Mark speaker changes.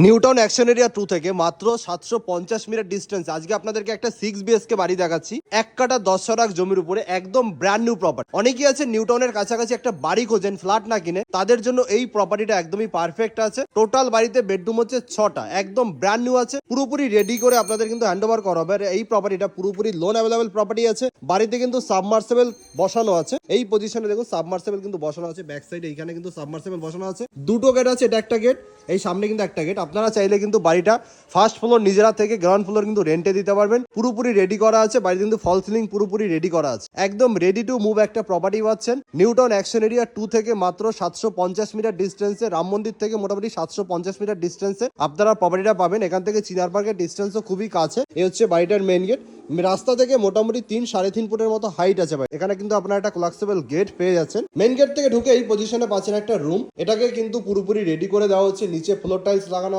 Speaker 1: New Town action area 2 থেকে মাত্র 750 metre distance আজকে আপনাদেরকে একটা 6 বিএসকে বাড়ি দেখাচ্ছি। 1 কাঠা 10 শতাংশ জমির উপরে একদম ব্র্যান্ড নিউ প্রপার্টি। অনেকেই আছে নিউটাউনের কাছাকাছি একটা বাড়ি খোঁজেন ফ্ল্যাট না কিনে, তাদের জন্য এই প্রপার্টিটা একদমই পারফেক্ট আছে। টোটাল বাড়িতে বেডরুম হচ্ছে 6টা, একদম ব্র্যান্ড নিউ আছে, পুরোপুরি রেডি করে আপনাদের কিন্তু হ্যান্ড ওভার করা হবে। আর এই প্রপার্টিটা পুরোপুরি লোন অ্যাভেলেবল প্রপার্টি আছে। বাড়িতে কিন্তু সাবমার্সেবল বসানো আছে। এই পজিশনে দেখুন সাবমার্সেবল কিন্তু বসানো আছে। ব্যাক সাইডে এখানে কিন্তু সাবমার্সেবল বসানো আছে। দুটো গেট আছে, এটা একটা গেট, এই সামনে কিন্তু একটা গেট। আপনারা চাইলে কিন্তু বাড়িটা ফার্স্ট ফ্লোর নিজেরা থেকে গ্রাউন্ড ফ্লোর কিন্তু রেন্টে দিতে পারবেন। পুরোপুরি রেডি করা আছে, বাড়িতে কিন্তু ফল সিলিং পুরোপুরি রেডি করা আছে। একদম রেডি টু মুভ একটা প্রপার্টি পাচ্ছেন নিউটাউন অ্যাকশন এরিয়া 2 থেকে মাত্র 750 মিটার ডিস্টেন্সে। রাম মন্দির থেকে মোটামুটি 750 মিটার ডিস্টেন্সে আপনারা প্রপার্টিটা পাবেন। এখান থেকে চিনার পার্কের ডিস্টেন্সও খুবই কাছে। এই হচ্ছে বাড়িটার মেন গেট। রাস্তা থেকে মোটামুটি 3-3.5 ফুটের মতো হাইট আছে। এখানে কিন্তু আপনারা একটা কোলাপসেবল গেট পেয়ে যাচ্ছেন। মেন গেট থেকে ঢুকে এই পজিশনে পাচ্ছেন একটা রুম। এটাকে কিন্তু পুরোপুরি রেডি করে দেওয়া হচ্ছে। নিচে ফ্লোর টাইলস লাগানো আছে।